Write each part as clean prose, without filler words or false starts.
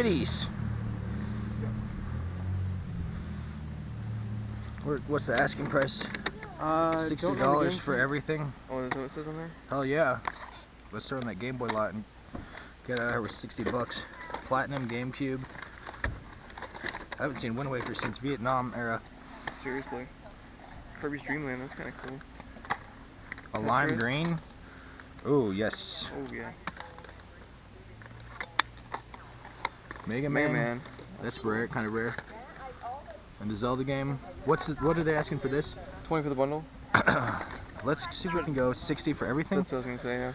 goodies. What's the asking price? $60 for everything. Oh, is that what it says on there? Hell yeah. Let's throw in that Game Boy lot and get out of here with 60 bucks. Platinum, GameCube. I haven't seen Wind Waker since Vietnam era. Seriously. Kirby's Dream Land, that's kind of cool. A lime green. Oh, yes. Oh, yeah. Mega Man. That's rare, kind of rare. And the Zelda game. What are they asking for this? 20 for the bundle. Let's see if we can go 60 for everything. That's what I was gonna say, yeah.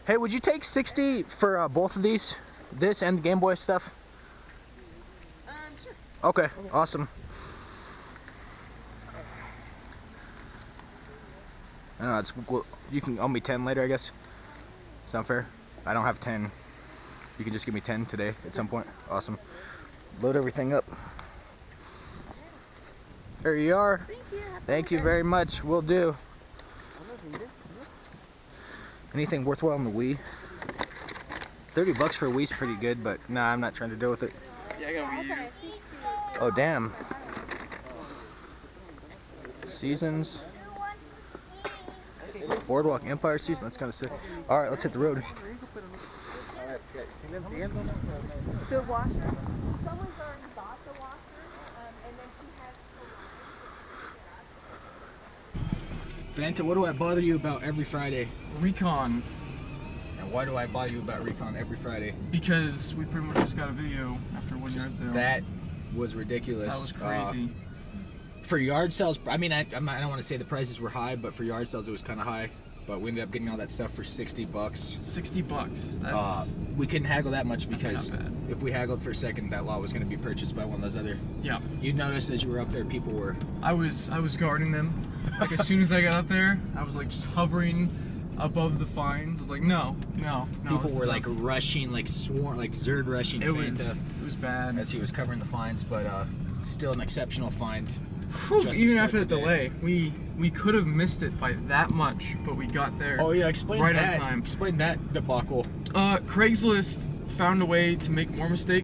Hey, would you take 60 for both of these? This and the Game Boy stuff? Sure. Okay, awesome. I don't know, well, you can owe me 10 later, I guess. Sound fair? I don't have 10. You can just give me 10 today at some point. Awesome. Load everything up. There you are. Thank you. Thank you very much. Will do. Anything worthwhile on the Wii? 30 bucks for a Wii's pretty good, but nah, I'm not trying to deal with it. Yeah, I got Wii U. Oh, damn. Seasons. Boardwalk Empire season. That's kind of sick. All right, let's hit the road. The washer. Someone's already bought the washer, and then she has. Fanta, what do I bother you about every Friday? Recon. And why do I bother you about Recon every Friday? Because we pretty much just got a video after 1 yard sale. That was ridiculous. That was crazy. For yard sales, I mean, I don't want to say the prices were high, but for yard sales it was kind of high. But we ended up getting all that stuff for 60 bucks. 60 bucks. That's we couldn't haggle that much because not bad. if we haggled for a second, that lot was going to be purchased by one of those other. Yeah. You'd notice as you were up there, people were. I was guarding them. Like as soon as I got up there, I was like just hovering above the fines. I was like, no. People were like rushing, like Zerg rushing. It Fanta was bad. as he was covering the fines, but still an exceptional find. Even after the delay, we could have missed it by that much, but we got there. Oh yeah, explain right that. on time. Explain that debacle. Craigslist found a way to make more mistakes.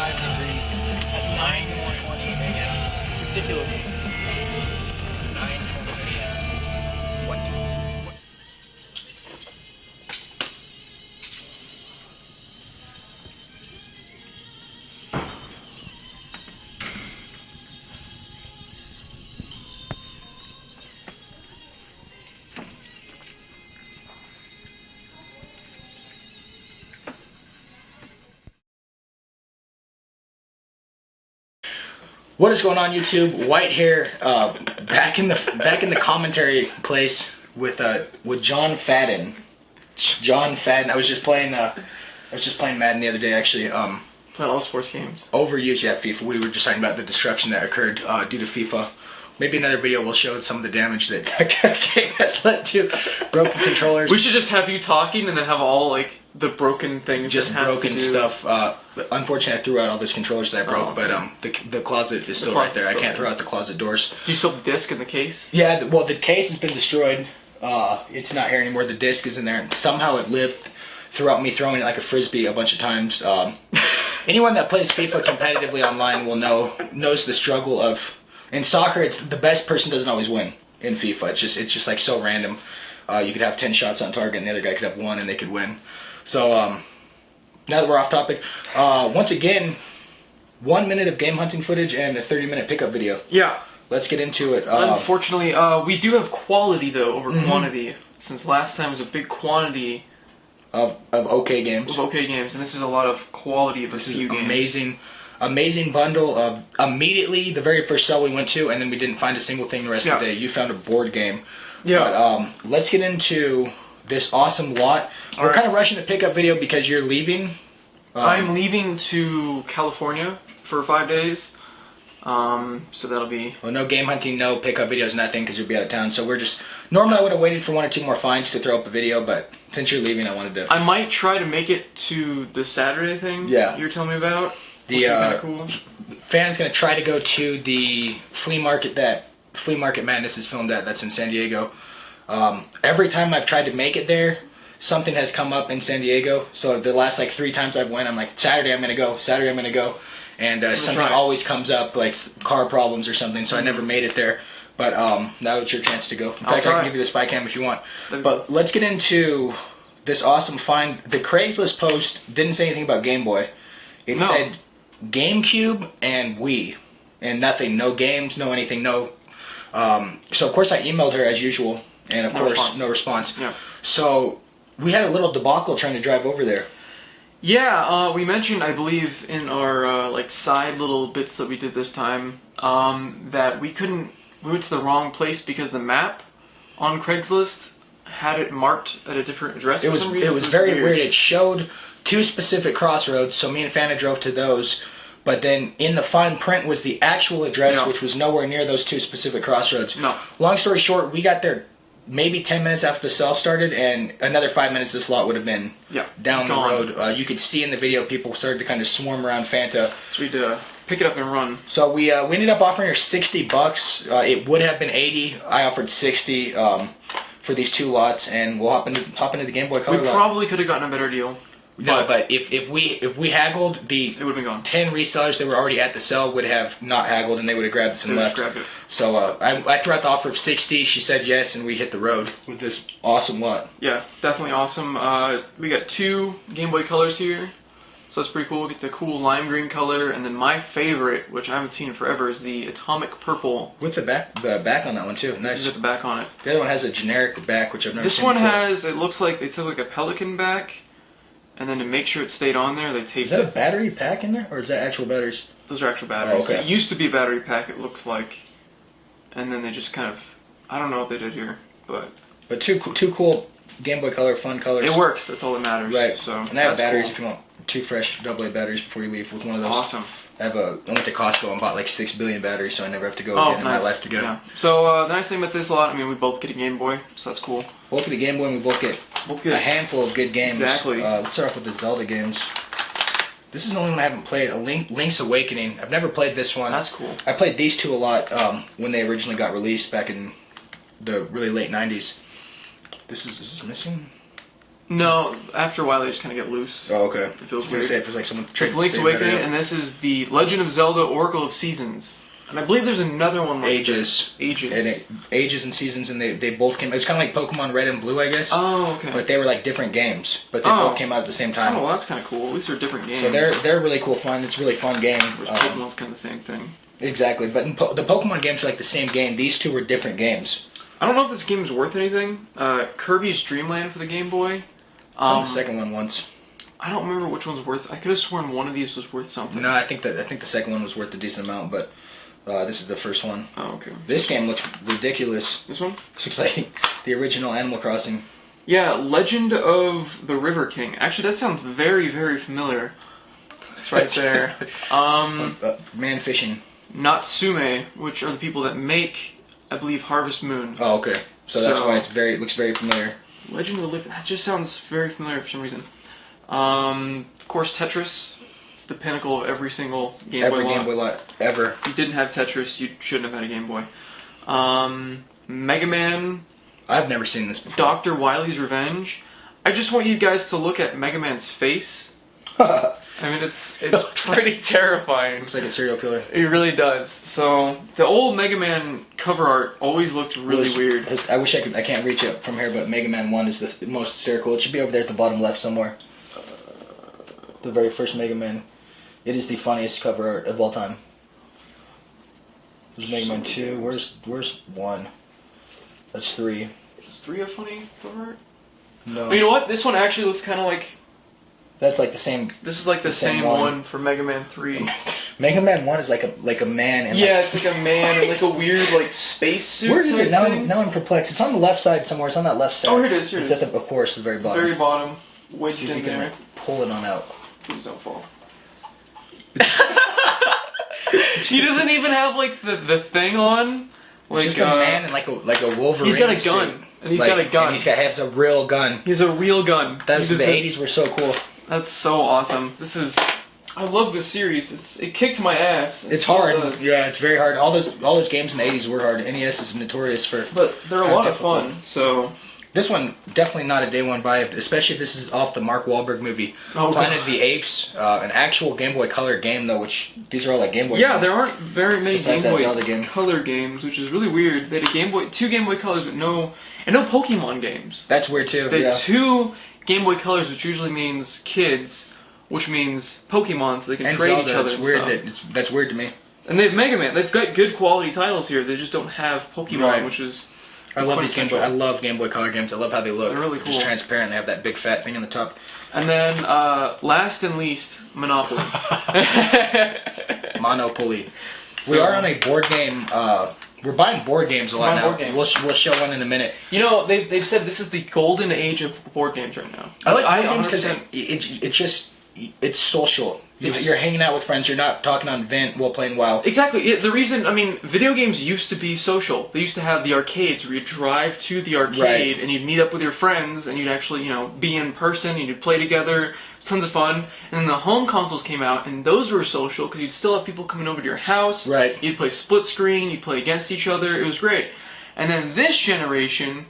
Degrees at 9:20 a.m. Ridiculous. 9:20 a.m. What? What is going on, YouTube? White hair, back in the commentary place with John Fadden. John Fadden. I was just playing Madden the other day, actually. Playing all sports games. Overuse, yeah, FIFA. We were just talking about the destruction that occurred due to FIFA. Maybe another video will show some of the damage that game has led to. Broken controllers. We should just have you talking and then have all like the broken things. Just broken stuff. Unfortunately, I threw out all those controllers that I broke, okay. but the closet is still right there. I can't throw out the closet doors. Do you still have the disc in the case? Yeah, well, the case has been destroyed. It's not here anymore. The disc is in there, and somehow it lived throughout me throwing it like a frisbee a bunch of times. Anyone that plays FIFA competitively online will knows the struggle of. In soccer, it's the best person doesn't always win in FIFA. It's just like so random. You could have 10 shots on target, and the other guy could have 1, and they could win. So now that we're off topic, once again, 1 minute of game hunting footage and a 30-minute pickup video. Yeah. Let's get into it. Unfortunately, we do have quality though over quantity. Since last time was a big quantity of okay games. Of okay games, and this is a lot of quality of a few games. Amazing. amazing bundle of immediately the very first cell we went to, and then we didn't find a single thing the rest of the day. You found a board game. Yeah. But let's get into this awesome lot. We're kind of rushing the pickup video because you're leaving. I'm leaving to California for 5 days. So that'll be... Well, no game hunting, no pickup videos, nothing, because you'll be out of town. So we're just... Normally I would have waited for 1 or 2 more finds to throw up a video, but since you're leaving, I wanted to... I might try to make it to the Saturday thing you're telling me about. The kind of cool. Fan's going to try to go to the flea market that Flea Market Madness is filmed at. That's in San Diego. Every time I've tried to make it there, something has come up in San Diego. So the last like 3 times I've went, I'm like, Saturday I'm going to go, Saturday I'm going to go. And something always comes up, like car problems or something, so I never made it there. But now it's your chance to go. In fact, I can give you the spy cam if you want. But let's get into this awesome find. The Craigslist post didn't say anything about Game Boy. It said GameCube and Wii. And nothing, no games, no anything, no... so of course I emailed her as usual, and of course no response. Yeah. So we had a little debacle trying to drive over there. Yeah, we mentioned, I believe, in our like side little bits that we did this time, that we went to the wrong place because the map on Craigslist had it marked at a different address. It was very weird. It showed 2 specific crossroads, so me and Fana drove to those. But then in the fine print was the actual address, which was nowhere near those 2 specific crossroads. No. Long story short, we got there maybe 10 minutes after the sale started, and another 5 minutes this lot would have been down the road. You could see in the video people started to kind of swarm around Fanta. So we'd pick it up and run. So we ended up offering her $60. It would have been 80. I offered 60 for these 2 lots, and we'll hop into the Game Boy Color lot. We probably could have gotten a better deal. No, but if we haggled, it would have been gone. 10 resellers that were already at the sale would have not haggled, and they would have grabbed some left. Grabbed it. So I threw out the offer of 60. She said yes, and we hit the road with this awesome lot. Yeah, definitely awesome. We got 2 Game Boy Colors here, so that's pretty cool. We get the cool lime green color, and then my favorite, which I haven't seen in forever, is the Atomic Purple. With the back on that one too. Nice. With the back on it. The other one has a generic back, which I've never seen before. This one before. has, it looks like they took like a Pelican back, and then to make sure it stayed on there, they taped it. Is that a battery pack in there, or is that actual batteries? Those are actual batteries. Oh, okay. It used to be a battery pack, it looks like. And then they just kind of, I don't know what they did here, but... But two cool Game Boy Color, fun colors. It works, that's all that matters. Right. So, and I have batteries if you want 2 fresh AA batteries before you leave with one of those. Awesome. I went to Costco and bought like 6 billion batteries, so I never have to go again in my life to get them. So the nice thing about this lot, I mean, we both get a Game Boy, so that's cool. Both get a Game Boy, and we both get a handful of good games. Exactly. Let's start off with the Zelda games. This is the only one I haven't played. Link's Awakening. I've never played this one. That's cool. I played these 2 a lot when they originally got released back in the really late 90s. Is this missing? No, after a while they just kind of get loose. Oh, okay. It feels weird. weird. Say it feels like someone It's Link's Awakening, and this is the Legend of Zelda Oracle of Seasons. And I believe there's another one like Ages. Ages. And Ages and Seasons, and they both came... It was kind of like Pokemon Red and Blue, I guess. Oh, okay. But they were like different games. But they both came out at the same time. Oh, well, that's kind of cool. At least they're different games. So they're really cool fun. It's a really fun game. Which Pokemon's kind of the same thing. Exactly. But the Pokemon games are like the same game. These 2 were different games. I don't know if this game is worth anything. Kirby's Dream Land for the Game Boy. The second one once. I don't remember which one's worth. I could have sworn one of these was worth something. No, I think the second one was worth a decent amount, but this is the first one. Oh, okay. This game looks ridiculous. This one? This looks like the original Animal Crossing. Yeah, Legend of the River King. Actually, that sounds very, very familiar. It's right there. Man fishing. Natsume, which are the people that make, I believe, Harvest Moon. Oh, okay. So that's why it looks very familiar. Legend of the River. That just sounds very familiar for some reason. Of course, Tetris. It's the pinnacle of every single Game Boy lot. Every Game Boy lot ever. If you didn't have Tetris, you shouldn't have had a Game Boy. Mega Man. I've never seen this before. Dr. Wily's Revenge. I just want you guys to look at Mega Man's face. I mean, it's pretty terrifying. Looks like a serial killer. It really does. So the old Mega Man cover art always looked really weird. I wish I could. I can't reach it from here, but Mega Man 1 is the most hysterical. It should be over there at the bottom left somewhere. The very first Mega Man. It is the funniest cover art of all time. There's Mega Man 2. Where's 1? That's 3. Is 3 a funny cover art? No. Oh, you know what? This one actually looks kind of like... That's like the same... This is like the same one for Mega Man 3. Mega Man 1 is like a man. And Yeah, it's like a man in like a weird like space suit. Where is it? type Now, thing. now I'm perplexed. It's on the left side somewhere. It's on that left stack. Oh, here it is. Here it It's is. at the, of course, the very bottom. Very bottom, See wedged if in you can there. like, pull it on out. Please don't fall. He doesn't even have like the thing on. Like, It's just a man in like a Wolverine. He's got a suit. gun, and he's got a gun. And has a real gun. He's a real gun. That was He the doesn't- '80s were so cool. That's so awesome. This is. I love this series. It kicked my ass. It's still hard. does. Yeah, it's very hard. All those games in the '80s were hard. NES is notorious for. But they're a How lot difficult. of fun. So. This one definitely not a day one buy, especially if this is off the Mark Wahlberg movie, Oh, Planet of the Apes, an actual Game Boy Color game though, which these are all like Game Boy. Yeah, games. there aren't very many Besides Game that Boy Zelda game. Color games, which is really weird. They had two Game Boy Colors, but no Pokemon games. That's weird too. They Yeah. had two Game Boy Colors, which usually means kids, which means Pokemon, so they can And trade Zelda, each other. it's and weird. stuff. That's weird to me. And they have Mega Man. They've got good quality titles here. They just don't have Pokemon, Right. which is. I love these Game Boy. I quintessential. love Game Boy Color games. I love how they look. They're really Just cool. transparent. They have that big fat thing on the top. And then, last and least, Monopoly. Monopoly. So- We are on a board game. We're buying board games a lot Buying now. board games. We'll show one in a minute. You know, they've said this is the golden age of board games right now. I like Which board games because 100% it's just it's social. It's- You're hanging out with friends. You're not talking on vent while playing WoW. Exactly. The reason, I mean, video games used to be social. They used to have the arcades where you'd drive to the arcade Right. and you'd meet up with your friends and you'd actually, be in person and you'd play together. It's tons of fun. And then the home consoles came out and those were social because you'd still have people coming over to your house. Right. You'd play split screen. You'd play against each other. It was great. And then this generation,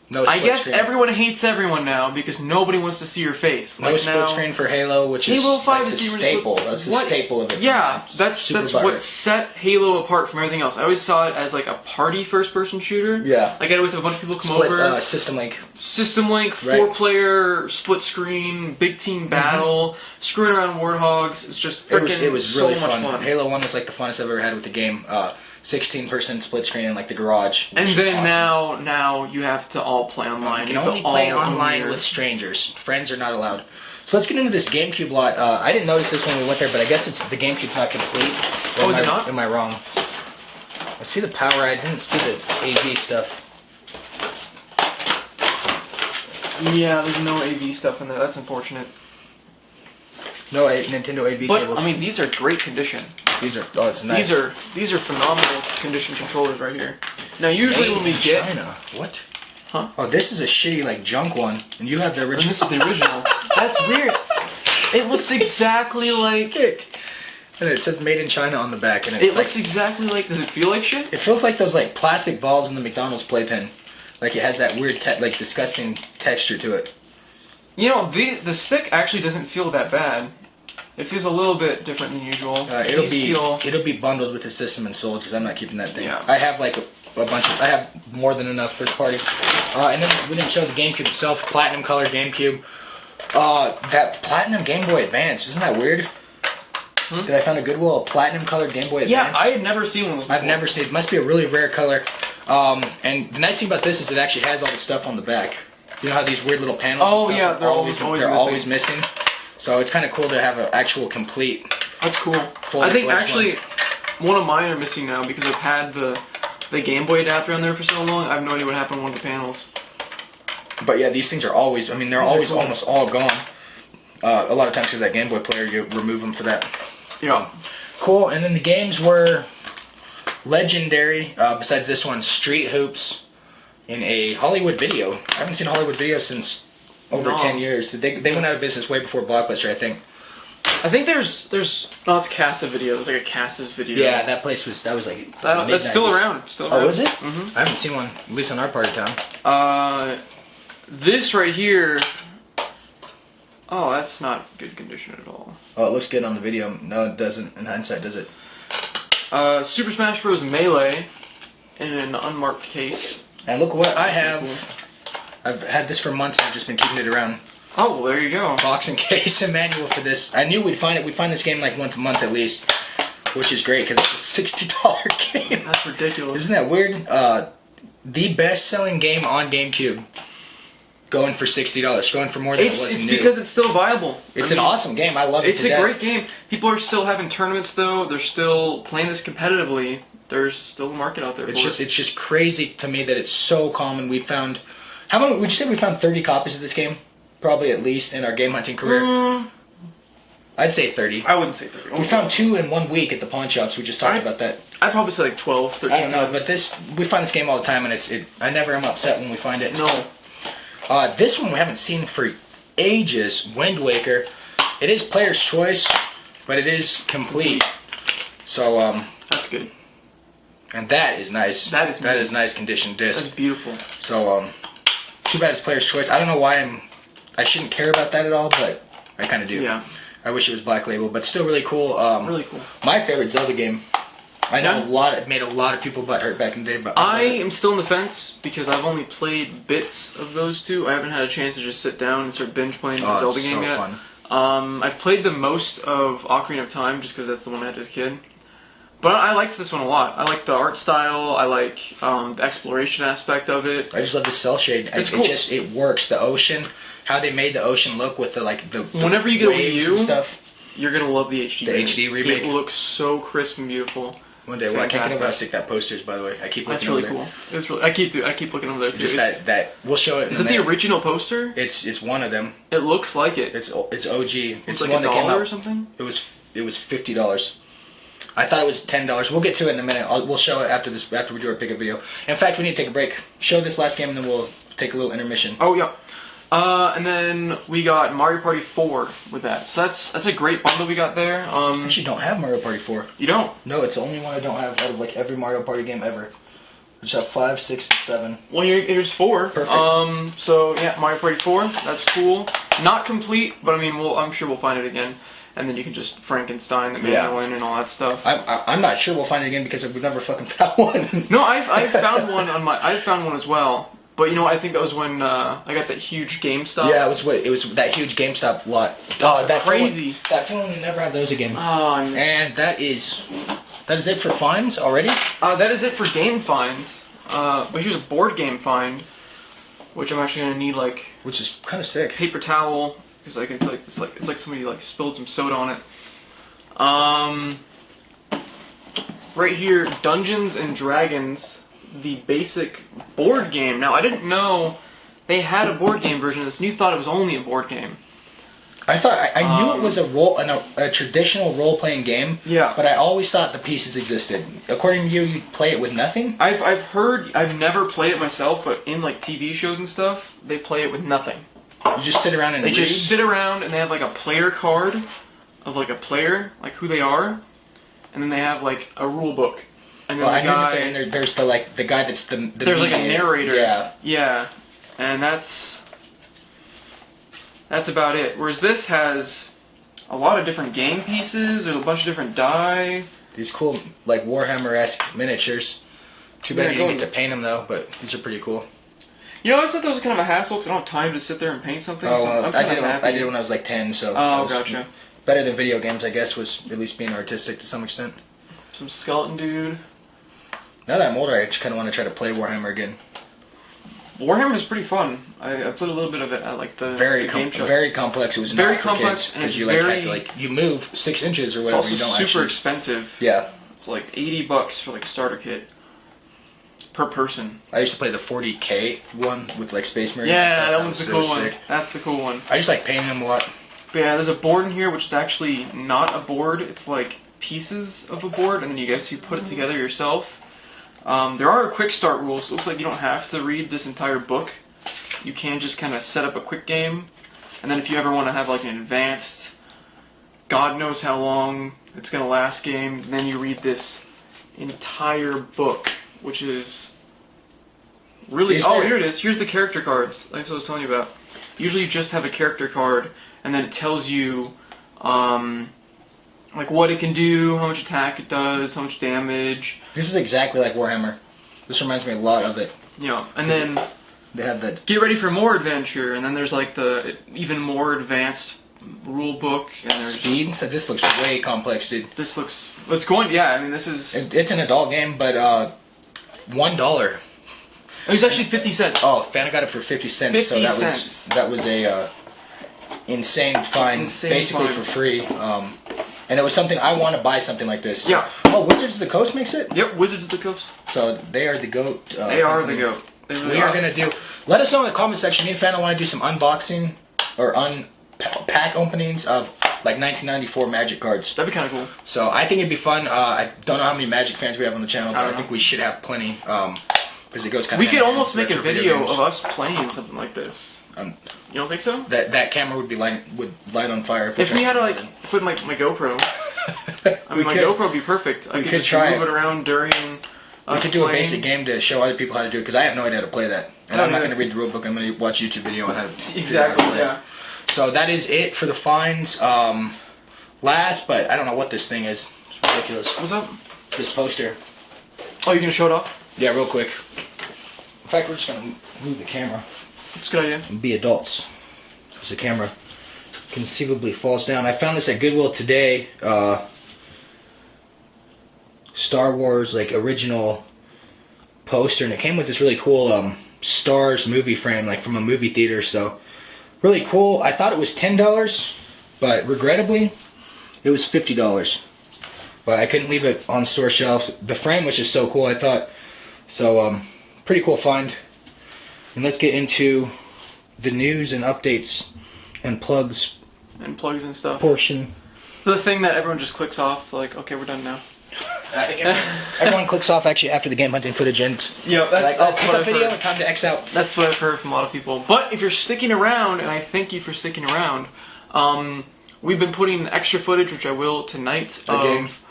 No I split guess screen. everyone hates everyone now because nobody wants to see your face. No Like split now, screen for Halo, which is Halo 5 like is the getting staple. rid of- That's the what? staple of it. Yeah, that's Super what virus. set Halo apart from everything else. I always saw it as like a party first-person shooter. Yeah. Like I'd always have a bunch of people come Split over. System Link. System Link, Right. 4-player, split screen, big team battle, screwing around warthogs. It's just freaking It was so really much fun. fun. Halo 1 was like the funnest I've ever had with the game. 16-person split screen in like the garage. And which is then awesome. now you have to all play online. You can You have only to all play own online your- with strangers. Friends are not allowed. So let's get into this GameCube lot. I didn't notice this when we went there, but I guess the GameCube's not complete. Or Oh, is am it I- not? Am I wrong? I see the power. I didn't see the AV stuff. Yeah, there's no AV stuff in there. That's unfortunate. No Nintendo AV But cables. I mean, these are great condition. these are. Oh, it's nice. These are phenomenal condition controllers right here. Now, usually Made when we in get China. What? Huh? Oh, this is a shitty like junk one, and you have the and original. this is the original. That's weird. It looks exactly like. Shit. And it says "Made in China" on the back, and It it's looks like exactly like. Does it feel like shit? it feels like those like plastic balls in the McDonald's playpen. Like it has that weird, like disgusting texture to it. You know, the stick actually doesn't feel that bad. It feels a little bit different than usual. It'll These be bundled with the system and sold because I'm not keeping that thing. Yeah. I have like a bunch of. I have more than enough first party. And then we didn't show the GameCube itself. Platinum color GameCube. That platinum Game Boy Advance, isn't that weird? Did I find a Goodwill a platinum colored Game Boy Yeah, Advance? I had never seen one of those I've before. never seen. It must be a really rare color. And the nice thing about this is it actually has all the stuff on the back. You know how these weird little panels? Oh, and stuff yeah, are they're always they're missing. always missing. So it's kind of cool to have an actual complete. That's cool. Fully I think fledged actually one of mine are missing now because I've had the Game Boy adapter on there for so long. I have no idea what happened to one of the panels. But yeah, these things are always. I mean, they're These are always cool. almost all gone. A lot of times because that Game Boy player, you remove them for that. Yeah. Cool. And then the games were legendary. Besides this one, Street Hoops in a Hollywood Video. I haven't seen Hollywood Video since over No. 10 years. They went out of business way before Blockbuster, I think. I think there's no, it's Casa Video. There's like a Casa's Video. Yeah, that place was like That's still mid-nineties. around. Still around. Oh, is it? Mm-hmm. I haven't seen one, at least in our part of town. This right here. Oh, that's not good condition at all. Oh, it looks good on the video. No, it doesn't. In hindsight, does it? Super Smash Bros. Melee in an unmarked case. And look what I have. I've had this for months. And I've just been keeping it around. Oh, well, there you go. Box and case and manual for this. I knew we'd find it. We find this game like once a month at least, which is great because it's a $60 game. That's ridiculous. Isn't that weird? The best-selling game on GameCube. going for $60, going for more than it was It's new. because it's still viable. It's an awesome game. I love it. It's a great game. People are still having tournaments though. They're still playing this competitively. There's still a market out there. It's just crazy to me that it's so common. We found how many? Would you say we found 30 copies of this game? Probably at least in our game hunting career. I'd say 30. I wouldn't say 30. We found 2 in 1 week at the pawn shops. We just talked about that. I'd probably say like 12, 13. I don't know, but we find this game all the time, and I never am upset when we find it. No. This one we haven't seen for ages. Wind Waker. It is player's choice, but it is complete. So that's good. And that is nice. That is nice condition disc. That's beautiful. So too bad it's player's choice. I don't know why I shouldn't care about that at all, but I kind of do. Yeah. I wish it was Black Label, but still really cool. Really cool. My favorite Zelda game. I know it made a lot of people butthurt back in the day, but I am still on the fence because I've only played bits of those two. I haven't had a chance to just sit down and start binge playing the Zelda game yet. Fun. I've played the most of Ocarina of Time just because that's the one I had as a kid. But I liked this one a lot. I like the art style. I like the exploration aspect of it. I just love the cell shade. It's cool. It works. The ocean, how they made the ocean look with the whenever you get a Wii waves U and stuff. You're gonna love the HD. The HD remake. It looks so crisp and beautiful. One day, I can't get over how sick that poster is. By the way, I keep looking. That's really cool. It's really. I keep looking over there too. Just that we'll show it. Is it the original poster? It's one of them. It looks like it. It's OG. It's like the one that came out or something. It was $50. I thought it was $10. We'll get to it in a minute. We'll show it after we do our pickup video. In fact, we need to take a break. Show this last game, and then we'll take a little intermission. Oh yeah. And then we got Mario Party 4 with that. So that's a great bundle we got there. I actually don't have Mario Party 4. You don't? No, it's the only one I don't have out of every Mario Party game ever. I just have 5, 6, and 7. Well, here's 4. Perfect. So yeah, Mario Party 4. That's cool. Not complete, but I mean, I'm sure we'll find it again. And then you can just Frankenstein the mandolin and all that stuff. I'm not sure we'll find it again because we've never fucking found one. No, I've found one I've found one as well. But you know, I think that was when I got that huge GameStop. Yeah, it was that huge GameStop lot. Oh, that's crazy. That feeling you never have those again. Oh, and that is it for finds already. That is it for game finds. But here's a board game find, which I'm actually gonna need which is kind of sick. Paper towel because it's like somebody spilled some soda on it. Right here, Dungeons and Dragons. The basic board game. Now, I didn't know they had a board game version of this, and you thought it was only a board game. I thought I knew it was a traditional role-playing game. Yeah. But I always thought the pieces existed. According to you, you'd play it with nothing. I've heard. I've never played it myself, but in TV shows and stuff, they play it with nothing. You just sit around and read? Just sit around, and they have a player card of a player, who they are, and then they have a rule book. And then I knew that there's the guy that's the there's a narrator. Yeah. Yeah. And that's about it. Whereas this has a lot of different game pieces, there's a bunch of different die. These cool Warhammer-esque miniatures. Too bad you didn't get to paint them though, but these are pretty cool. You know, I thought that was kind of a hassle because I don't have time to sit there and paint something. Oh, so I did it when I was 10, so. Oh, gotcha. Better than video games, I guess, was at least being artistic to some extent. Some skeleton dude. Now that I'm older, I just kind of want to try to play Warhammer again. Warhammer is pretty fun. I played a little bit of it at the game shows. Very complex. It was very not for complex kids because you had to you move 6 inches or whatever. It's also you don't super actually... expensive. Yeah. It's $80 for starter kit per person. I used to play the 40K one with Space Marines. Yeah, and stuff. that one's the cool one. Sick. That's the cool one. I just like painting them a lot. But yeah, there's a board in here which is actually not a board. It's pieces of a board, and then you put it together yourself. There are quick start rules. It looks like you don't have to read this entire book. You can just kind of set up a quick game, and then if you ever want to have an advanced, God knows how long it's going to last game, then you read this entire book, which is really... Here it is. Here's the character cards. That's what I was telling you about. Usually you just have a character card, and then it tells you what it can do, how much attack it does, how much damage. This is exactly like Warhammer. This reminds me a lot of it. Yeah, and then they have the get ready for more adventure, and then there's the even more advanced rule book and there's speed. So this looks way complex, dude. This looks it's going. Yeah, I mean this is it's an adult game, but $1. It was actually 50 cents. Oh, Fanta got it for 50 cents. 50 so cents. That was a insane find, basically for free. And it was something I want to buy something like this. Yeah. Oh, Wizards of the Coast makes it. Yep, Wizards of the Coast. So they are the goat. They are the goat. They really We are gonna do. Let us know in the comment section. Me and Fanta want to do some unboxing or pack openings of like 1994 Magic cards. That'd be kind of cool. So I think it'd be fun. I don't know how many Magic fans we have on the channel, but I think we should have plenty. Because it goes kind of. We could almost make a video of us playing something like this. You don't think so? That camera would light on fire. If we had to like put my GoPro. I mean, my GoPro would be perfect. I could just move it around during. We could do a basic game to show other people how to do it because I have no idea how to play that, and I'm not going to read the rule book. I'm going to watch a YouTube video on how to exactly. How to play it. So that is it for the finds. Last, but I don't know what this thing is. It's ridiculous. What's up? This poster. Oh, you're gonna show it off? Yeah, real quick. In fact, we're just gonna move the camera. That's a good idea. And be adults. Because the camera conceivably falls down. I found this at Goodwill today. Star Wars like original poster, and it came with this really cool Stars movie frame, like from a movie theater. So really cool. I thought it was $10, but regrettably, it was $50. But I couldn't leave it on store shelves. The frame was just so cool. I thought so. Pretty cool find. And let's get into the news and updates and plugs and stuff. Portion. The thing that everyone just clicks off, like, okay, we're done now. I think everyone clicks off actually after the game hunting footage ends. Yeah, that's pick what up I've video, heard. time to X out. That's what I've heard from a lot of people. But if you're sticking around, and I thank you for sticking around, we've been putting extra footage, which I will tonight, of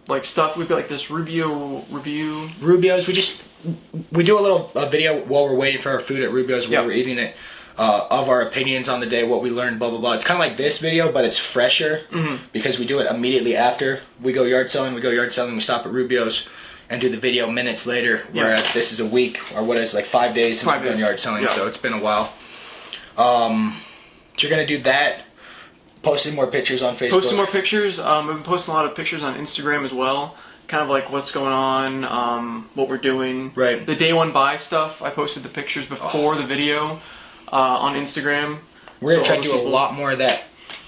like stuff. We've got like this Rubio review. Rubio's, we do a little video while we're waiting for our food at Rubio's, while we're eating it, of our opinions on the day, what we learned, blah blah blah. It's kind of like this video, but it's fresher because we do it immediately after we go yard selling. We stop at Rubio's and do the video minutes later. Whereas this is a week, or what is like 5 days since we've gone yard selling, so it's been a while. So you're gonna do that. Posting more pictures on Facebook. Posting more pictures. I've been posting a lot of pictures on Instagram as well. Kind of like what's going on, what we're doing. Right. The day one buy stuff, I posted the pictures before the video on Instagram. We're going to try to do a lot more of that,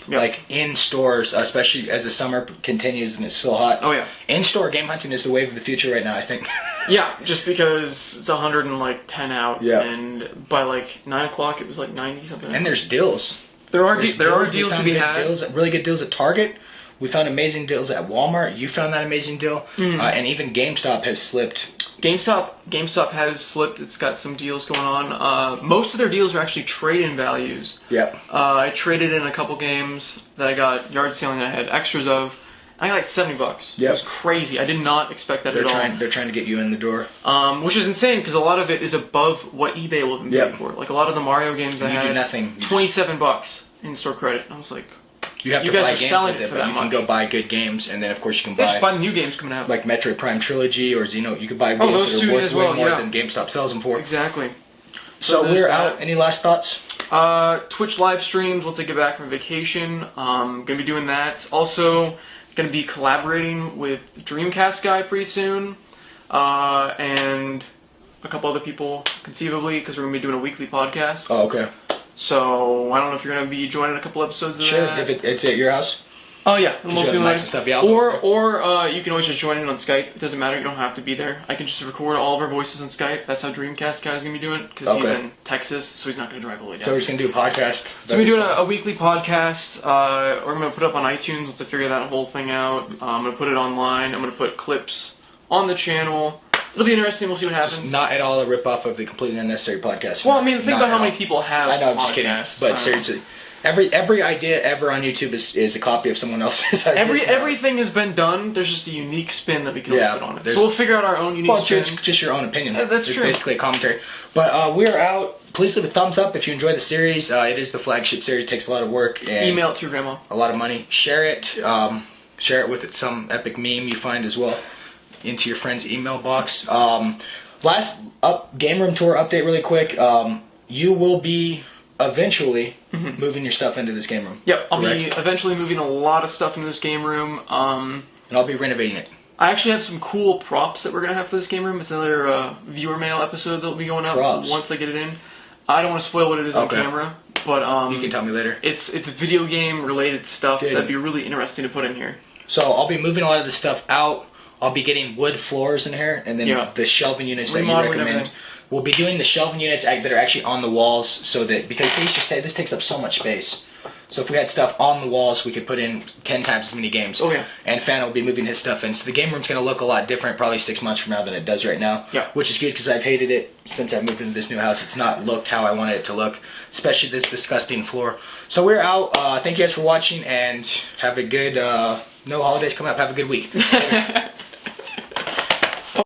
like in stores, especially as the summer continues and it's still hot. Oh yeah. In-store game hunting is the wave of the future right now, I think. Yeah, just because it's 110 out, and by like 9 o'clock it was like 90 something. And there's deals. There are deals to be had. Really good deals at Target. We found amazing deals at Walmart. You found that amazing deal. And even GameStop has slipped. GameStop has slipped. It's got some deals going on. Most of their deals are actually trade-in values. Yep. I traded in a couple games that I got yard selling that I had extras of. I got like $70. Yep. It was crazy. I did not expect that at all. They're trying to get you in the door. Which is insane because a lot of it is above what eBay will even pay for. Like a lot of the Mario games I had, do nothing. $27 in-store credit. I was like, you have to guys buy are games selling with it it, for but that you can much. go buy good games, and then of course you can buy. just buy the new games coming out. Like Metroid Prime Trilogy or Xeno. You could buy games those that are two worth as well, way more than GameStop sells them for. Exactly. So we're out. Any last thoughts? Twitch live streams once I get back from vacation. Gonna be doing that. Also, gonna be collaborating with Dreamcast guy pretty soon, and a couple other people conceivably because we're gonna be doing a weekly podcast. Oh, okay. So I don't know if you're gonna be joining a couple episodes of that. If it's at your house. Oh yeah, most people mics and stuff, yeah. Or you can always just join in on Skype. It doesn't matter. You don't have to be there. I can just record all of our voices on Skype. That's how Dreamcast guy's gonna be doing it because he's in Texas, so he's not gonna drive all the way down. So we're just gonna do a podcast. So we're doing a weekly podcast. We're gonna put it up on iTunes once I figure that whole thing out. I'm gonna put it online. I'm gonna put clips on the channel. It'll be interesting. We'll see what happens. Just not at all a rip-off of the Completely Unnecessary podcast. Well, I mean, think about how many people have. I know, I'm just kidding. But seriously, every idea ever on YouTube is a copy of someone else's idea. Everything has been done. There's just a unique spin that we can always put on it. So we'll figure out our own unique spin. Well, it's just your own opinion. That's it's true. Basically a commentary. But we're out. Please leave a thumbs up if you enjoy the series. It is the flagship series. It takes a lot of work. And email it to your grandma. A lot of money. Share it. Share it with some epic meme you find as well into your friend's email box. Last game room tour update really quick. You will be eventually moving your stuff into this game room. Yep, I'll be eventually moving a lot of stuff into this game room. And I'll be renovating it. I actually have some cool props that we're gonna have for this game room. It's another viewer mail episode that'll be going up once I get it in. I don't want to spoil what it is on camera, but you can tell me later. It's video game related stuff that'd be really interesting to put in here. So I'll be moving a lot of this stuff out. I'll be getting wood floors in here, and then the shelving units that you recommend. We'll be doing the shelving units that are actually on the walls, so that because this takes up so much space. So if we had stuff on the walls, we could put in 10 times as many games. Oh, yeah. And Fan will be moving his stuff in. So the game room's going to look a lot different probably 6 months from now than it does right now. Yeah. Which is good because I've hated it since I moved into this new house. It's not looked how I wanted it to look, especially this disgusting floor. So we're out. Thank you guys for watching, and have a good, no holidays coming up. Have a good week.